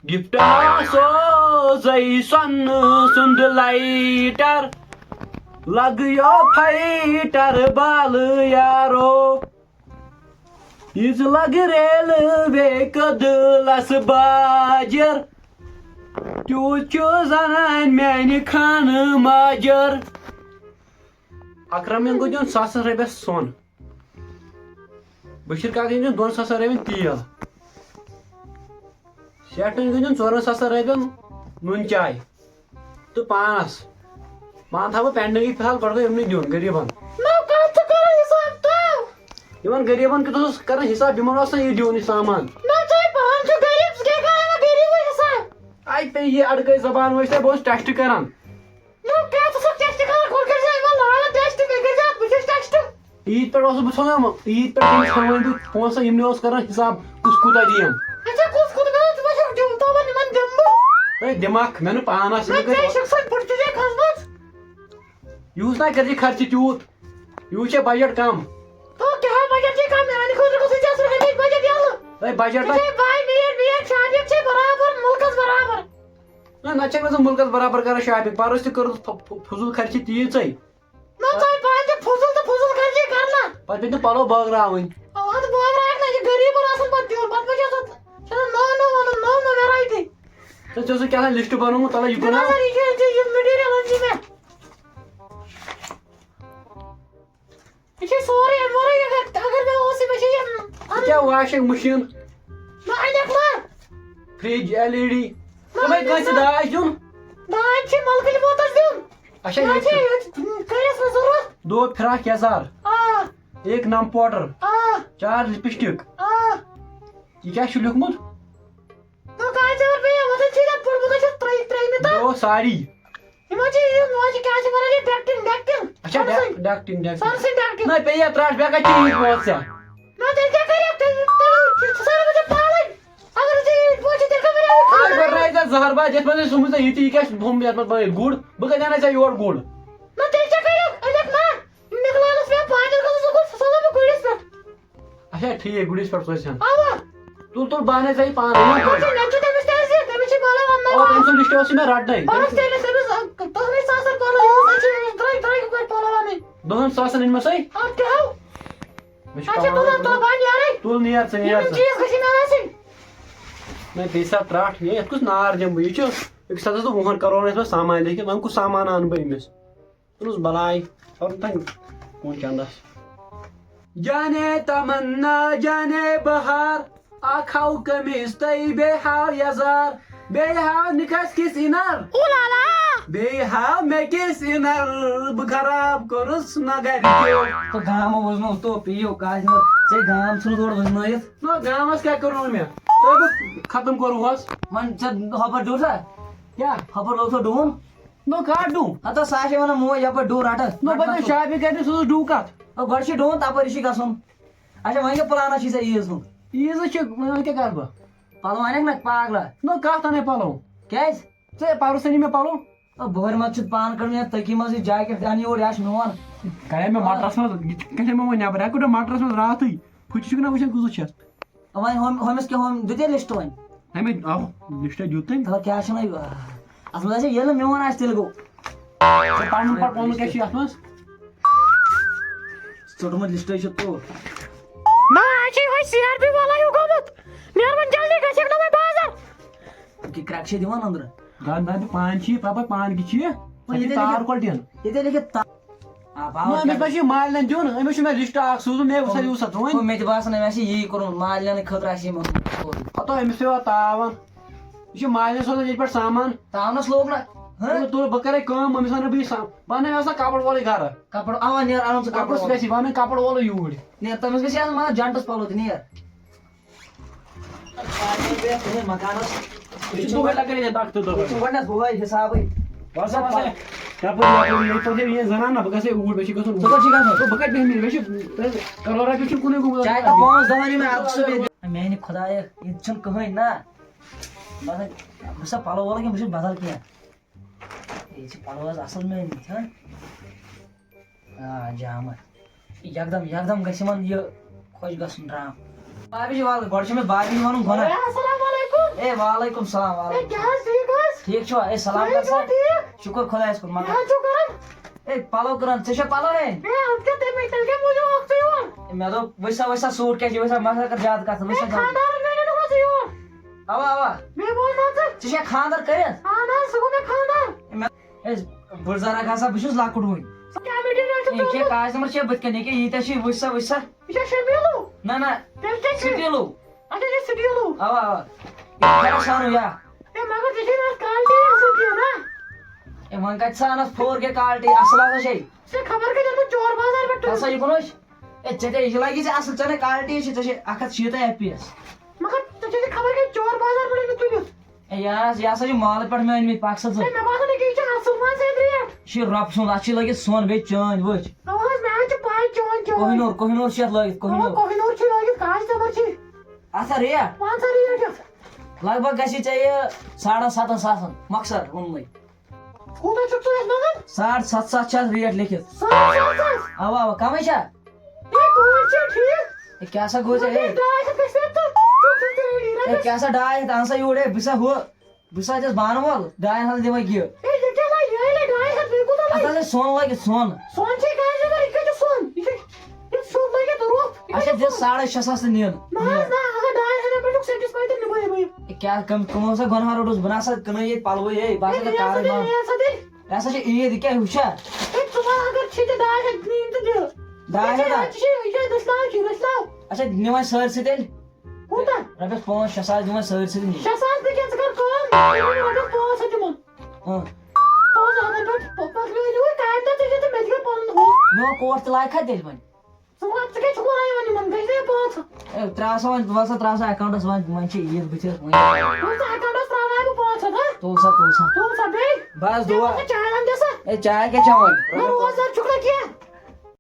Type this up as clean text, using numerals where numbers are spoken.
gift सो सुंद lighter लगयो fighter बाल यारो इस लग रेलवे कदलस बाजर त्यो जनान मैंने खान माजर अक्रम दिन सास रपस सोन बशीर काक दिन 2,000 रपन तेल शेटन दिन 4,000 रपन नून चाय तो पानस मान था पेंडिंग फिलहाल गो यमन दिन गरीबन गरीबन कर हिसाब यमन यह दिन सामान आई पे ये अड़क जबान वो बहुत टेस्ट करान ईद पे ईद पे पोसा यमन कर हिसाब कुस कूता दियम दिमाग मैं पानस यूज ना कर खर्च तूत यूज बजट कम बजट ना मुल्क बराबर कर शॉपिंग परस कर फजूल खर्च तीज पे पलो बगरावन क्या लिस्ट बनोमुत तला क्या वाशिंग मशीन फ्रिज LED दाज दिन अच्छा 2 फिराक यजार 1 नम पाउडर 4 लिपस्टिक यह क्या लिखमुत 2 साड़ी अच्छा डैक्टिंग ना पे त्राश बेका चीज बहुत से जहर बाद ये सुमुत ये क्या गुड़ बह क्या योर गुड़ अच्छा ठीक गुड़िस पे तुल तुल बहने चाहिए पान लिस्ट में रटन 2,000 इन सही तुल नियर बेसा त्राठ ये कुछ नार दिम यह तो वहन करो सामान लेकिन वह कुछ सामान आन बमिस बलाई कौन चंदस जाने तमन्ना जाने बहार आखाओ कमीज तई बेहाव यजार बेहाव निकस किस इनर बेहाव मैं किस इनर खराब करुस नगर तो गाम वजनो तो पियो काज से गाम सुन तोड़ वजनोयत नो गामस क्या करू मैं तो खत्म करू हस मन हपर डोसा क्या हपर लो तो डून नो काट दूं आता साशे मन मो यपर डोर आटा नो बने शाबी करने सो डू काट ओ गडशी डोन तापर इशी गसुन अच्छा वहीं के प्लान अछि से ये सुन ये छ क्या कर बा पालो आने ना पागला नो काट ने पालो क्या से पारुसनी में पालो ओ बोर मत छ पान करने तकी मस जैकेट दानी और याश नोन करे में माट्रस में कहे में वन पर कुछ माट्रस में रात ही फुच ना वशन गुजो छ वहीं हम इसके हम दते लिस्ट वहीं हमें आओ लिस्ट जुते तला क्या छ ना असल से ये मेवन आस तेल गो पान पर कौन क्या छी आसमस छोटो मत लिस्ट छ तो ना आछी होय CRP वाला यो गमत मेहरबान जल्दी गछक ना मैं बाजार की क्रैक छ दिवान अंदर गांध पान छी पापा पान की छी ये तार क्वालिटी ये लेके नो मैं बशी माल न दियो न मैं लिस्ट आख सुजु मैं वसा यूस तो मैं तो बास न मैं यही करू माल लेने खतरा छी म अतो हम से तावन ये माल ने सो पर सामान तावनस लोग ना हां तो बकरे काम हम सन भी बने वसा कापड़ वाले घर कपड़ आवा नियर आराम से कपड़ स्पेसी बने कापड़ वाले यूड ने तमस के शायद मा जंटस पालो नियर मकानस तो बेटा करे डॉक्टर तो वनस होय हिसाब है वसा क्या पर ये जना ना बकसे ऊड बेसी कसो तो ठीक है तो बकट नहीं मिल बेसी करोरा के कुने को चाय का 5 दवानी में आप सब मैंने खुदाए इच्छन कहीं ना बस पालो वाला के मुझे बदल किया ये पालो असल में नहीं था हां जाम एकदम गसिमन ये खोज गसन राम बाबी जी वाल गडसे में बाबी मानु घना अस्सलाम वालेकुम اے وعلیکم السلام وعلیکم کیا ٹھیک ہے ٹھیک چھو اے سلام کر سا شکر خدایس کن مگر کیا کران اے پالو کران ژے چھا پالو ہے اے کیا تے میں تل کے مجھے وقت یور مے دو وسا سوٹ کیا وسا مسا کر زیادہ کت وسا خاندار میں نے ہو یور اوا میں بول رہا تھا ژے چھا خاندر کرت انا سو میں خاندار اے بڑزارا گاسا بشس لاکڑ وئی کیا میڈیا اے کیا کاج نمبر چھ بت کنے کہ یہ چھ وسا یہ شمیلو نہ نہ تل کے سٹیلو اچھا یہ سٹیلو اوا کیا سانو یا اے مگر دیکھیں نا کوالٹی اصل کیوں نا اے من کت سانس فور کے کوالٹی اصل آسا چھ سے خبر کے جب چور بازار میں ہسا یہ کنوش اے چتے یہ لگی سے اصل چنے کوالٹی چھ تے 160 ایف پی ایس مگر تجھے خبر کے چور بازار میں تلیس اے یار یہ ہسا یہ مال پٹ میں انمت پاکستان سے اے میں باسن کہ یہ اصل مان سے ریٹ یہ رب سن اچھی لگی سون بے چاند وچ اوہس میں چھ پائی چون چون کوہنور چھ لگت کوہنور کوہنور چھ لگت کاج نمبر چھ اثر ریٹ 500 ریٹ لگ بھگ گژھی چاہیے 7.5 مقصد ونمے کوتا چھ تو مگر 7.5 چھ ریٹ لکھت 700 اوا اوا کم چھ یہ کوچ ٹھیک اے کیا سا گوز اے ڈائی کیسے تو اے کیا سا ڈائی تانسا یوڑے بسا ہو بسا جس بان وول ڈائی ہن دیوے گی اے یہ کیا لا یہ ڈائی ہے بالکل تو اتا سون لگی سون سون چھ کاج نمبر یہ سون یہ سون لگے تو روپ اچھا دس 6.5 نین نا اگر ڈائی ہے میں لوگ سیٹسفائی تے نبھے بھائی کیا کم سا گنہار روز بنا سا کنا یہ پالو یہ باسا کا کار ما ایسا چھ عید کیا ہوشا اے تمہارا اگر چھ ڈائی ہے نین تو دے ڈائی ہے دا یہ دسلاو اچھا نیوان سر سے تیل کوتا ربس 5-6 سال نیوان سر سے نی شاسان تے کیا کر کام یہ رٹس پاس ہے تمن ہاں پاس ہے بٹ پاس میں نو ٹائم تے تے میں کے پن ہو نو کوٹ لائک ہے تیل ون سمات کے چھوڑا ہے ونی من گئے پاس اے تراسا ون واسا تراسا اکاؤنٹس ون چھ عید بچ تو اکاؤنٹ ترانا ہے پاس ہے تولسا تو سبے بس دعا چائے ہم جیسا اے چائے کے چاول روز چکلا کیا